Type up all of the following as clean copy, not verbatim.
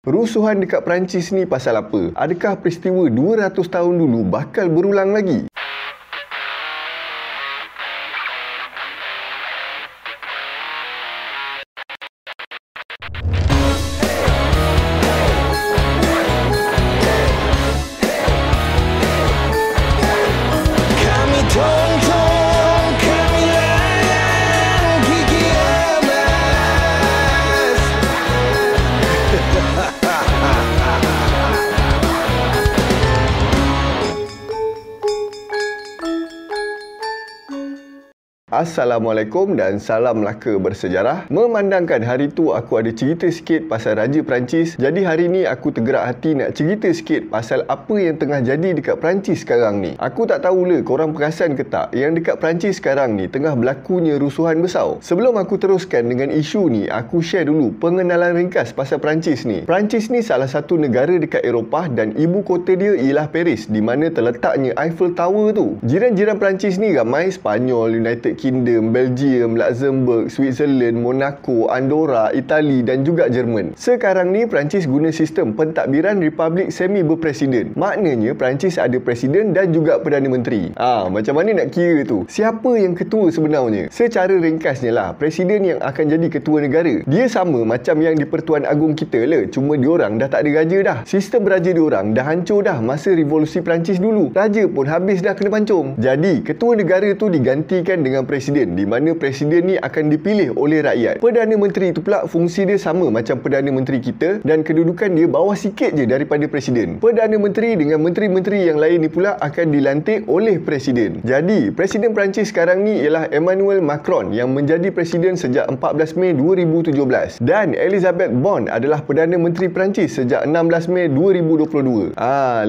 Rusuhan dekat Perancis ni pasal apa? Adakah peristiwa 200 tahun dulu bakal berulang lagi? Assalamualaikum dan salam Melaka bersejarah. Memandangkan hari tu aku ada cerita sikit pasal Raja Perancis, jadi hari ni aku tergerak hati nak cerita sikit pasal apa yang tengah jadi dekat Perancis sekarang ni. Aku tak tahulah korang perasan ke tak, yang dekat Perancis sekarang ni tengah berlakunya rusuhan besar. Sebelum aku teruskan dengan isu ni, aku share dulu pengenalan ringkas pasal Perancis ni. Perancis ni salah satu negara dekat Eropah dan ibu kota dia ialah Paris, di mana terletaknya Eiffel Tower tu. Jiran-jiran Perancis ni ramai Spanyol, United Kingdom, Belgium, Luxembourg, Switzerland, Monaco, Andorra, Itali dan juga Jerman. Sekarang ni Perancis guna sistem pentadbiran Republik Semi Berpresiden. Maknanya Perancis ada presiden dan juga Perdana Menteri. Macam mana nak kira tu? Siapa yang ketua sebenarnya? Secara ringkasnya lah, presiden yang akan jadi ketua negara. Dia sama macam yang di Pertuan Agong kita lah, cuma diorang dah tak ada raja dah. Sistem beraja diorang dah hancur dah masa revolusi Perancis dulu. Raja pun habis dah kena pancung. Jadi ketua negara tu digantikan dengan presiden, di mana presiden ni akan dipilih oleh rakyat. Perdana Menteri tu pula fungsi dia sama macam Perdana Menteri kita dan kedudukan dia bawah sikit je daripada presiden. Perdana Menteri dengan menteri-menteri yang lain ni pula akan dilantik oleh presiden. Jadi presiden Perancis sekarang ni ialah Emmanuel Macron yang menjadi presiden sejak 14 Mei 2017 dan Elisabeth Borne adalah Perdana Menteri Perancis sejak 16 Mei 2022.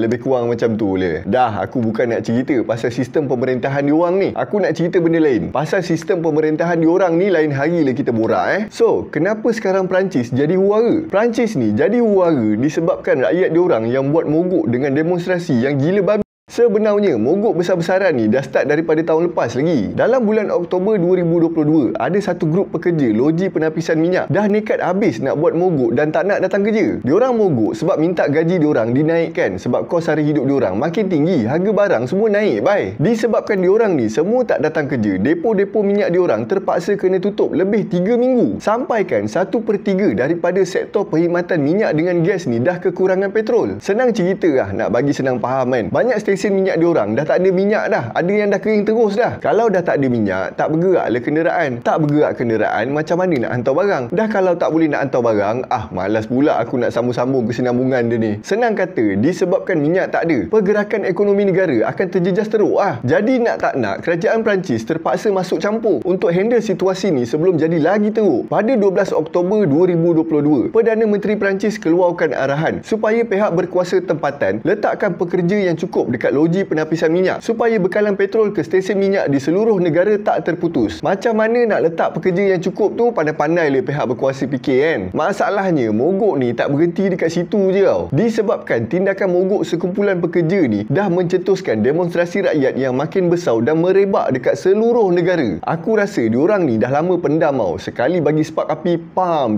Lebih kurang macam tu lah. Dah, aku bukan nak cerita pasal sistem pemerintahan diorang ni. Aku nak cerita benda lain. Pasal sistem pemerintahan diorang ni lain hari lah kita borak So, kenapa sekarang Perancis jadi huara? Perancis ni jadi huara disebabkan rakyat diorang yang buat mogok dengan demonstrasi yang gila babi. Sebenarnya, mogok besar-besaran ni dah start daripada tahun lepas lagi. Dalam bulan Oktober 2022, ada satu grup pekerja loji penapisan minyak dah nekat habis nak buat mogok dan tak nak datang kerja. Diorang mogok sebab minta gaji diorang dinaikkan sebab kos hari hidup diorang makin tinggi, harga barang semua naik, bye. Disebabkan diorang ni semua tak datang kerja, depo-depo minyak diorang terpaksa kena tutup lebih 3 minggu. Sampaikan 1/3 daripada sektor perkhidmatan minyak dengan gas ni dah kekurangan petrol. Senang cerita lah, nak bagi senang faham kan. Banyak stesen minyak diorang dah tak ada minyak dah. Ada yang dah kering terus dah. Kalau dah tak ada minyak, tak bergeraklah kenderaan. Tak bergerak kenderaan, macam mana nak hantar barang? Dah kalau tak boleh nak hantar barang, malas pula aku nak sambung-sambung kesinambungan dia ni. Senang kata, disebabkan minyak tak ada, pergerakan ekonomi negara akan terjejas teruk Jadi nak tak nak, kerajaan Perancis terpaksa masuk campur untuk handle situasi ni sebelum jadi lagi teruk. Pada 12 Oktober 2022, Perdana Menteri Perancis keluarkan arahan supaya pihak berkuasa tempatan letakkan pekerja yang cukup dekat loji penapisan minyak supaya bekalan petrol ke stesen minyak di seluruh negara tak terputus. Macam mana nak letak pekerja yang cukup tu, pandai-pandai le pihak berkuasa fikir kan. Masalahnya, mogok ni tak berhenti dekat situ je tau. Disebabkan tindakan mogok sekumpulan pekerja ni dah mencetuskan demonstrasi rakyat yang makin besar dan merebak dekat seluruh negara. Aku rasa diorang ni dah lama pendam tau. Sekali bagi spark api,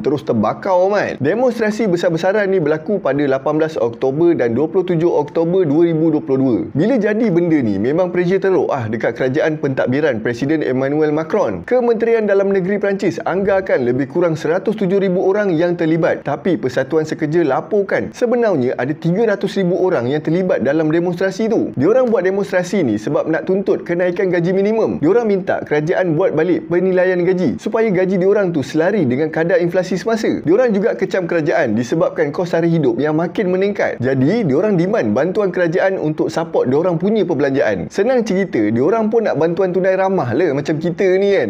terus terbakar man. Demonstrasi besar-besaran ni berlaku pada 18 Oktober dan 27 Oktober 2022. Bila jadi benda ni, memang pressure teruk dekat kerajaan pentadbiran Presiden Emmanuel Macron. Kementerian Dalam Negeri Perancis anggarkan lebih kurang 107,000 orang yang terlibat. Tapi Persatuan Sekerja laporkan sebenarnya ada 300,000 orang yang terlibat dalam demonstrasi tu. Diorang buat demonstrasi ni sebab nak tuntut kenaikan gaji minimum. Diorang minta kerajaan buat balik penilaian gaji supaya gaji diorang tu selari dengan kadar inflasi semasa. Diorang juga kecam kerajaan disebabkan kos sara hidup yang makin meningkat. Jadi diorang demand bantuan kerajaan untuk support diorang punya perbelanjaan. Senang cerita, diorang pun nak bantuan tunai ramah lah macam kita ni kan.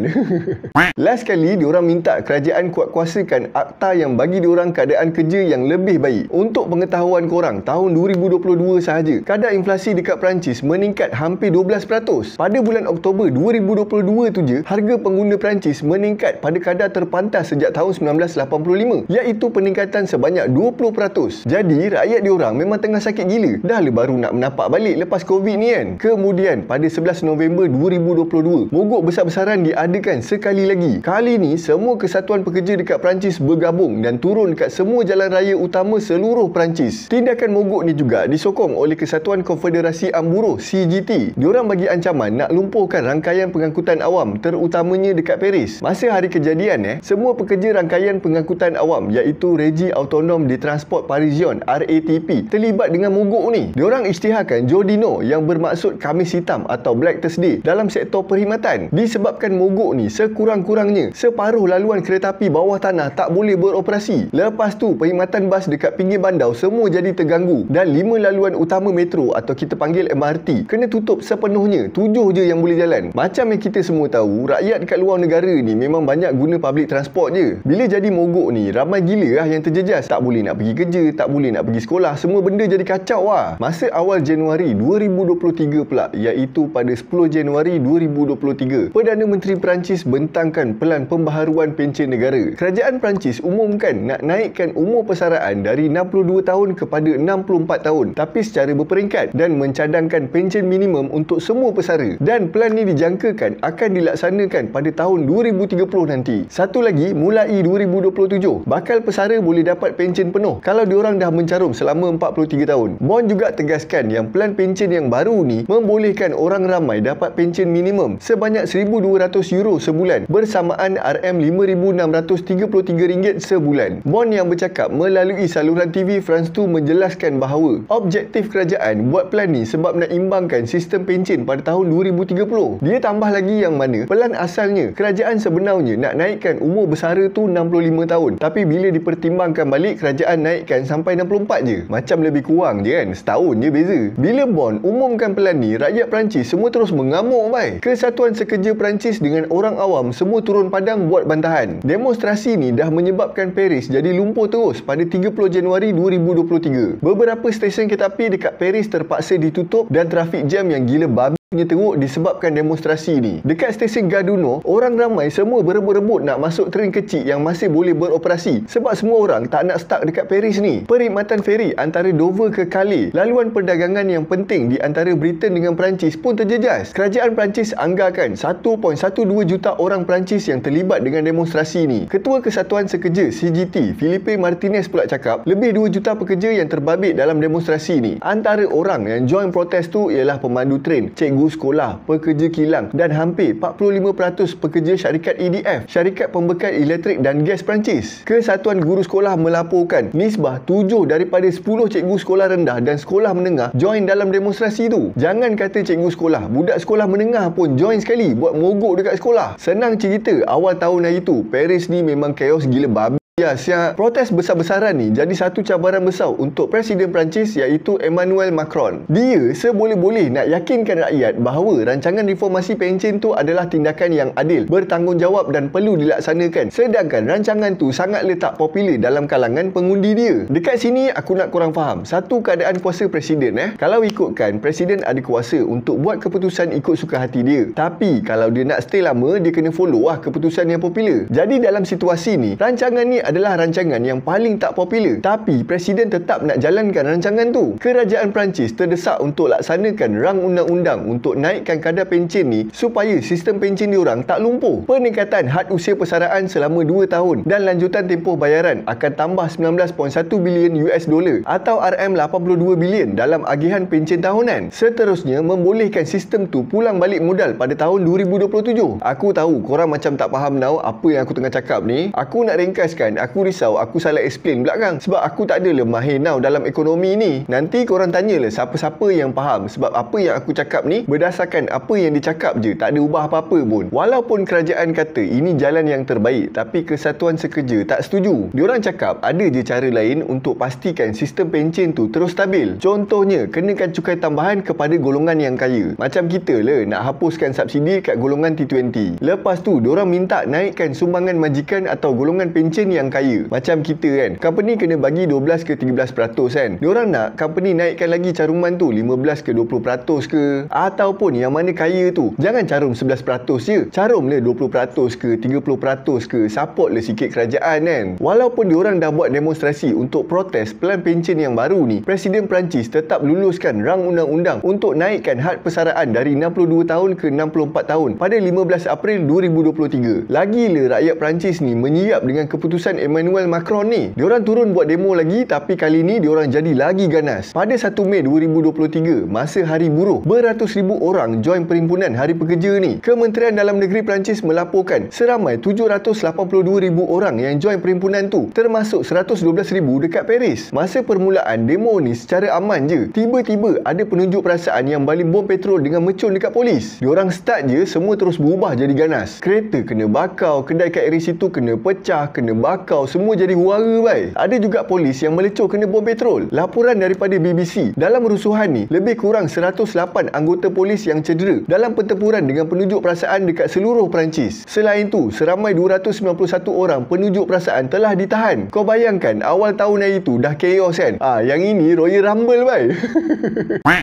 Last kali diorang minta kerajaan kuat-kuasakan akta yang bagi diorang keadaan kerja yang lebih baik. Untuk pengetahuan korang, tahun 2022 sahaja, kadar inflasi dekat Perancis meningkat hampir 12%. Pada bulan Oktober 2022 tu je, harga pengguna Perancis meningkat pada kadar terpantas sejak tahun 1985, iaitu peningkatan sebanyak 20%. Jadi rakyat diorang memang tengah sakit gila. Dah baru nak menapak balik balik lepas Covid ni kan. Kemudian pada 11 November 2022, mogok besar-besaran diadakan sekali lagi. Kali ni semua kesatuan pekerja dekat Perancis bergabung dan turun dekat semua jalan raya utama seluruh Perancis. Tindakan mogok ni juga disokong oleh Kesatuan Konfederasi Amburuh CGT. Diorang bagi ancaman nak lumpuhkan rangkaian pengangkutan awam, terutamanya dekat Paris. Masa hari kejadian semua pekerja rangkaian pengangkutan awam iaitu Régie Autonome de Transport Parisien RATP terlibat dengan mogok ni. Diorang isytiharkan Jordino yang bermaksud Khamis Hitam atau Black Thursday dalam sektor perkhidmatan. Disebabkan mogok ni sekurang-kurangnya separuh laluan kereta api bawah tanah tak boleh beroperasi. Lepas tu perkhidmatan bas dekat pinggir bandar semua jadi terganggu dan 5 laluan utama metro atau kita panggil MRT kena tutup sepenuhnya. 7 je yang boleh jalan. Macam yang kita semua tahu, rakyat dekat luar negara ni memang banyak guna public transport je. Bila jadi mogok ni, ramai gila yang terjejas. Tak boleh nak pergi kerja, tak boleh nak pergi sekolah, semua benda jadi kacau lah. Masa awal Januari 2023 pula, iaitu pada 10 Januari 2023, Perdana Menteri Perancis bentangkan pelan pembaharuan pencen negara. Kerajaan Perancis umumkan nak naikkan umur persaraan dari 62 tahun kepada 64 tahun, tapi secara berperingkat, dan mencadangkan pencen minimum untuk semua pesara. Dan pelan ni dijangkakan akan dilaksanakan pada tahun 2030 nanti. Satu lagi, mulai 2027, bakal pesara boleh dapat pencen penuh kalau diorang dah mencarum selama 43 tahun. Bon juga tegaskan yang pelan pencen yang baru ni membolehkan orang ramai dapat pencen minimum sebanyak 1,200 euro sebulan bersamaan RM5,633 ringgit sebulan. Bon yang bercakap melalui saluran TV France 2 menjelaskan bahawa objektif kerajaan buat pelan ni sebab nak imbangkan sistem pencen pada tahun 2030. Dia tambah lagi yang mana pelan asalnya kerajaan sebenarnya nak naikkan umur bersara tu 65 tahun, tapi bila dipertimbangkan balik kerajaan naikkan sampai 64 je. Macam lebih kurang je kan, setahun je beza. Bila Bon umumkan pelan ni, rakyat Perancis semua terus mengamuk bai. Kesatuan Sekerja Perancis dengan orang awam semua turun padang buat bantahan. Demonstrasi ni dah menyebabkan Paris jadi lumpuh terus pada 30 Januari 2023. Beberapa stesen kereta api dekat Paris terpaksa ditutup dan trafik jam yang gila babi teruk disebabkan demonstrasi ni. Dekat stesen Gare du Nord, orang ramai semua berebut-rebut nak masuk tren kecil yang masih boleh beroperasi sebab semua orang tak nak stuck dekat Paris ni. Perkhidmatan feri antara Dover ke Calais, laluan perdagangan yang penting di antara Britain dengan Perancis pun terjejas. Kerajaan Perancis anggarkan 1.12 juta orang Perancis yang terlibat dengan demonstrasi ni. Ketua Kesatuan Sekerja CGT, Philippe Martinez pula cakap lebih 2 juta pekerja yang terbabit dalam demonstrasi ni. Antara orang yang join protes tu ialah pemandu tren, cikgu sekolah, pekerja kilang dan hampir 45% pekerja syarikat EDF, syarikat pembekal elektrik dan gas Perancis. Kesatuan Guru Sekolah melaporkan nisbah 7 daripada 10 cikgu sekolah rendah dan sekolah menengah join dalam demonstrasi tu. Jangan kata cikgu sekolah, budak sekolah menengah pun join sekali buat mogok dekat sekolah. Senang cerita, awal tahun hari tu Paris ni memang chaos gila babi. Ya, siap. Protes besar-besaran ni jadi satu cabaran besar untuk Presiden Perancis iaitu Emmanuel Macron. Dia seboleh-boleh nak yakinkan rakyat bahawa rancangan reformasi pencen tu adalah tindakan yang adil, bertanggungjawab dan perlu dilaksanakan. Sedangkan rancangan tu sangatlah tak popular dalam kalangan pengundi dia. Dekat sini aku nak korang faham satu keadaan kuasa Presiden. Kalau ikutkan, Presiden ada kuasa untuk buat keputusan ikut suka hati dia. Tapi kalau dia nak stay lama, dia kena follow lah keputusan yang popular. Jadi dalam situasi ni, rancangan ni adalah rancangan yang paling tak popular, tapi Presiden tetap nak jalankan rancangan tu. Kerajaan Perancis terdesak untuk laksanakan rang undang-undang untuk naikkan kadar pencen ni supaya sistem pencen diorang tak lumpuh. Peningkatan had usia persaraan selama 2 tahun dan lanjutan tempoh bayaran akan tambah 19.1 bilion US dollar atau RM82 bilion dalam agihan pencen tahunan. Seterusnya membolehkan sistem tu pulang balik modal pada tahun 2027. Aku tahu korang macam tak faham now apa yang aku tengah cakap ni. Aku nak ringkaskan, aku risau aku salah explain belakang sebab aku tak adalah mahir now dalam ekonomi ni. Nanti korang tanyalah siapa-siapa yang faham sebab apa yang aku cakap ni berdasarkan apa yang dicakap je, tak ada ubah apa-apa pun. Walaupun kerajaan kata ini jalan yang terbaik, tapi Kesatuan Sekerja tak setuju. Diorang cakap ada je cara lain untuk pastikan sistem pencen tu terus stabil. Contohnya, kenakan cukai tambahan kepada golongan yang kaya. Macam kita lah nak hapuskan subsidi kat golongan T20. Lepas tu diorang minta naikkan sumbangan majikan atau golongan pencen yang yang kaya. Macam kita kan, company kena bagi 12 ke 13% kan. Diorang nak company naikkan lagi caruman tu 15 ke 20% ke, ataupun yang mana kaya tu jangan carum 11% je, carumlah 20% ke 30% ke, supportlah sikit kerajaan kan. Walaupun diorang dah buat demonstrasi untuk protes pelan pencen yang baru ni, Presiden Perancis tetap luluskan rang undang-undang untuk naikkan had persaraan dari 62 tahun ke 64 tahun pada 15 April 2023. Lagilah rakyat Perancis ni menyiyap dengan keputusan Emmanuel Macron ni. Diorang turun buat demo lagi, tapi kali ni diorang jadi lagi ganas. Pada 1 Mei 2023, masa Hari Buruh, beratus ribu orang join perhimpunan Hari Pekerja ni. Kementerian Dalam Negeri Perancis melaporkan seramai 782,000 orang yang join perhimpunan tu, termasuk 112,000 dekat Paris. Masa permulaan demo ni secara aman je, tiba-tiba ada penunjuk perasaan yang baling bom petrol dengan mecun dekat polis. Diorang start je, semua terus berubah jadi ganas. Kereta kena bakau, kedai kat area situ kena pecah, kena bakau, semua jadi huara bai. Ada juga polis yang melecur kena bom petrol. Laporan daripada BBC, dalam rusuhan ni lebih kurang 108 anggota polis yang cedera dalam pertempuran dengan penunjuk perasaan dekat seluruh Perancis. Selain tu, seramai 291 orang penunjuk perasaan telah ditahan. Kau bayangkan, awal tahun hari tu dah chaos kan. Yang ini Royal Rumble bai.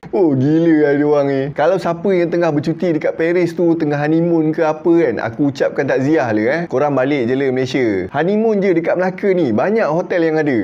Oh gila lah diorang ni. Kalau siapa yang tengah bercuti dekat Paris tu, tengah honeymoon ke apa kan, aku ucapkan takziah lah korang balik je lah Malaysia. Honeymoon je dekat Melaka ni, banyak hotel yang ada.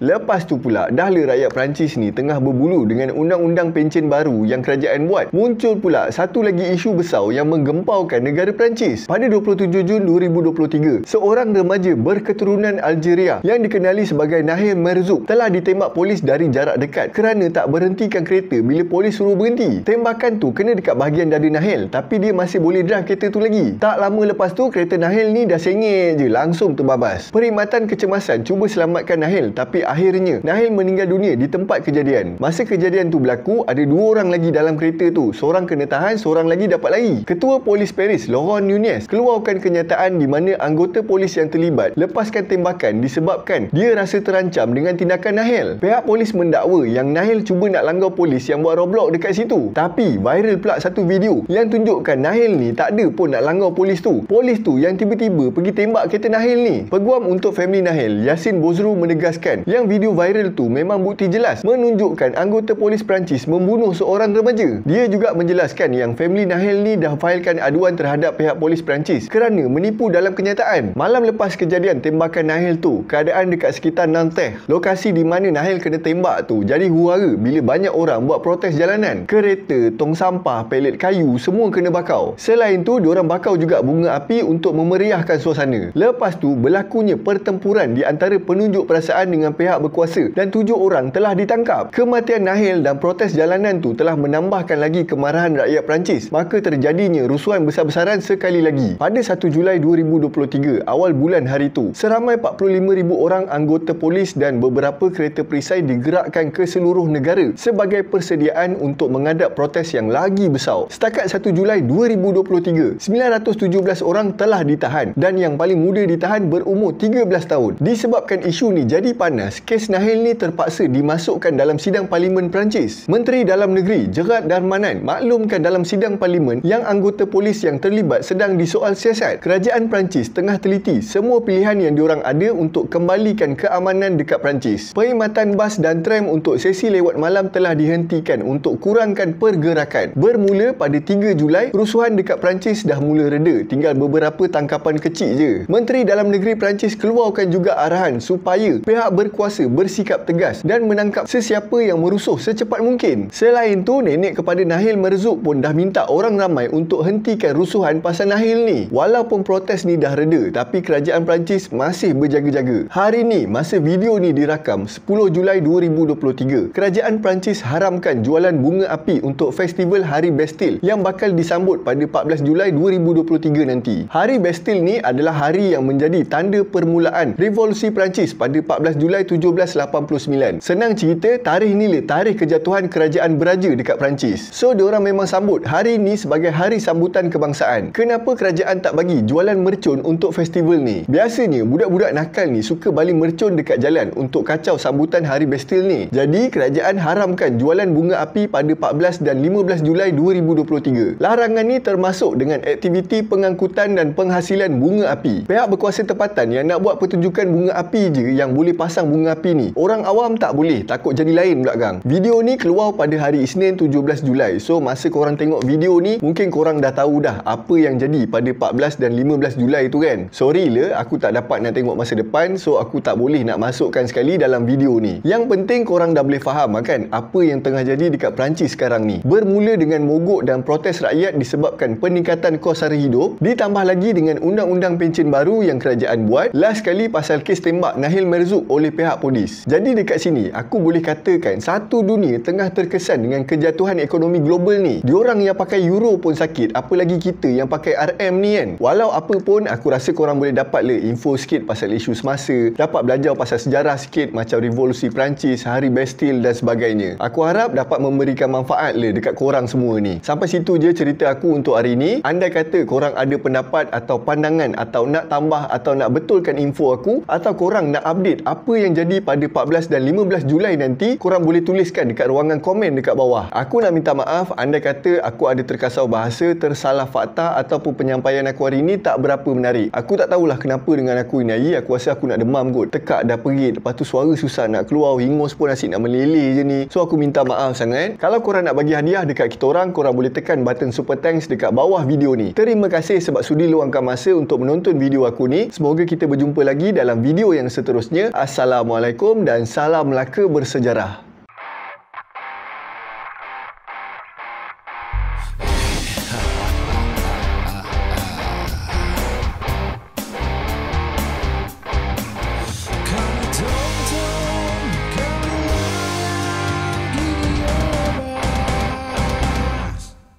Lepas tu pula, dah lah rakyat Perancis ni tengah berbulu dengan undang-undang pencen baru yang kerajaan buat. Muncul pula satu lagi isu besar yang menggempaukan negara Perancis. Pada 27 Jun 2023, seorang remaja berketurunan Algeria yang dikenali sebagai Nahel Merzouk telah ditembak polis dari jarak dekat kerana tak berhentikan kereta bila polis suruh berhenti. Tembakan tu kena dekat bahagian dada Nahel, tapi dia masih boleh drive kereta tu lagi. Tak lama lepas tu, kereta Nahel ni dah sengit je, langsung terbabas. Perkhidmatan kecemasan cuba selamatkan Nahel, tapi akhirnya Nahel meninggal dunia di tempat kejadian. Masa kejadian tu berlaku, ada 2 orang lagi dalam kereta tu. Seorang kena tahan, seorang lagi dapat lari. Ketua Polis Paris, Laurent Nunez, keluarkan kenyataan di mana anggota polis yang terlibat lepaskan tembakan disebabkan dia rasa terancam dengan tindakan Nahel. Pihak polis mendakwa yang Nahel cuba nak langgar polis yang buat roadblock dekat situ. Tapi viral pula satu video yang tunjukkan Nahel ni tak ada pun nak langgar polis tu. Polis tu yang tiba-tiba pergi tembak kereta Nahel ni. Peguam untuk family Nahel, Yassine Bozrou, menegaskan yang video viral tu memang bukti jelas menunjukkan anggota polis Perancis membunuh seorang remaja. Dia juga menjelaskan yang family Nahel ni dah failkan aduan terhadap pihak polis Perancis kerana menipu dalam kenyataan. Malam lepas kejadian tembakan Nahel tu, keadaan dekat sekitar Nantes, lokasi di mana Nahel kena tembak tu, jadi huara bila banyak orang buat protes jalanan. Kereta, tong sampah, pelet kayu semua kena bakau. Selain tu, diorang bakau juga bunga api untuk memeriahkan suasana. Lepas tu, berlakunya pertempuran di antara penunjuk perasaan dengan pihak berkuasa dan 7 orang telah ditangkap. Kematian Nahel dan protes jalanan tu telah menambahkan lagi kemarahan rakyat Perancis. Maka terjadinya rusuhan besar-besaran sekali lagi. Pada 1 Julai 2023, awal bulan hari tu, seramai 45,000 orang anggota polis dan beberapa kereta perisai digerakkan ke seluruh negara sebagai persediaan untuk menghadap protes yang lagi besar. Setakat 1 Julai 2023, 917 orang telah ditahan dan yang paling muda ditahan berumur 13 tahun. Disebabkan isu ni jadi panas, kes Nahel ni terpaksa dimasukkan dalam sidang Parlimen Perancis. Menteri Dalam Negeri Gerard Darmanin maklumkan dalam sidang Parlimen yang anggota polis yang terlibat sedang disoal siasat. Kerajaan Perancis tengah teliti semua pilihan yang diorang ada untuk kembalikan keamanan dekat Perancis. Perkhidmatan bas dan tram untuk sesi lewat malam telah dihentikan untuk kurangkan pergerakan. Bermula pada 3 Julai, rusuhan dekat Perancis dah mula reda, tinggal beberapa tangkapan kecil je. Menteri Dalam Negeri Perancis keluarkan juga arahan supaya pihak berkuasa bersikap tegas dan menangkap sesiapa yang merusuh secepat mungkin. Selain tu, nenek kepada Nahel Merzouk pun dah minta orang ramai untuk hentikan rusuhan pasal Nahel ni. Walaupun protes ni dah reda, tapi kerajaan Perancis masih berjaga-jaga. Hari ni, masa video ni dirakam 10 Julai 2023, kerajaan Perancis haramkan jualan bunga api untuk festival Hari Bastille yang bakal disambut pada 14 Julai 2023 nanti. Hari Bastille ni adalah hari yang menjadi tanda permulaan revolusi Perancis pada 14 Julai 1789. Senang cerita, tarikh ni tarikh kejatuhan kerajaan beraja dekat Perancis. So, diorang memang sambut hari ni sebagai hari sambutan kebangsaan. Kenapa kerajaan tak bagi jualan mercun untuk festival ni? Biasanya, budak-budak nakal ni suka baling mercun dekat jalan untuk kacau sambutan Hari Bastille ni. Jadi, kerajaan haramkan jualan bunga api pada 14 dan 15 Julai 2023. Larangan ni termasuk dengan aktiviti pengangkutan dan penghasilan bunga api. Pihak berkuasa tempatan yang nak buat pertunjukan bunga api je yang boleh pasang bunga api ni. Orang awam tak boleh, takut jadi lain pula gang. Video ni keluar pada hari Isnin 17 Julai. So masa korang tengok video ni, mungkin korang dah tahu dah apa yang jadi pada 14 dan 15 Julai tu kan. Sorry lah, aku tak dapat nak tengok masa depan, so aku tak boleh nak masukkan sekali dalam video ni. Yang penting korang dah boleh faham kan apa yang tengah jadi dekat Perancis sekarang ni. Bermula dengan mogok dan protes rakyat disebabkan peningkatan kos sara hidup, ditambah lagi dengan undang-undang pencen baru yang kerajaan buat, last sekali pasal kes tembak Nahil Merzouk oleh pihak polis. Jadi dekat sini aku boleh katakan satu dunia tengah terkesan dengan kejatuhan ekonomi global ni. Diorang yang pakai euro pun sakit, apa lagi kita yang pakai RM ni kan. Walau apa pun, aku rasa korang boleh dapat le info sikit pasal isu semasa, dapat belajar pasal sejarah sikit macam revolusi Perancis, hari Bastille dan sebagainya. Aku harap dapat memberikan manfaat le dekat korang semua ni. Sampai situ je cerita aku untuk hari ni. Andai kata korang ada pendapat atau pandangan atau nak tambah atau nak betulkan info aku, atau korang nak update apa yang jadi pada 14 dan 15 Julai nanti, korang boleh tuliskan dekat ruangan komen dekat bawah. Aku nak minta maaf andai kata aku ada terkasar bahasa, tersalah fakta ataupun penyampaian aku hari ni tak berapa menarik. Aku tak tahulah kenapa dengan aku ni hari, aku rasa aku nak demam kot. Tekak dah perit, lepas tu suara susah nak keluar, hingus pun asyik nak meleleh je ni. So aku minta maaf sangat. Kalau korang nak bagi hadiah dekat kita orang, korang boleh tekan button super thanks dekat bawah video ni. Terima kasih sebab sudi luangkan masa untuk menonton video aku ni. Semoga kita berjumpa lagi dalam video yang seterusnya. Assalamualaikum dan salam Melaka bersejarah.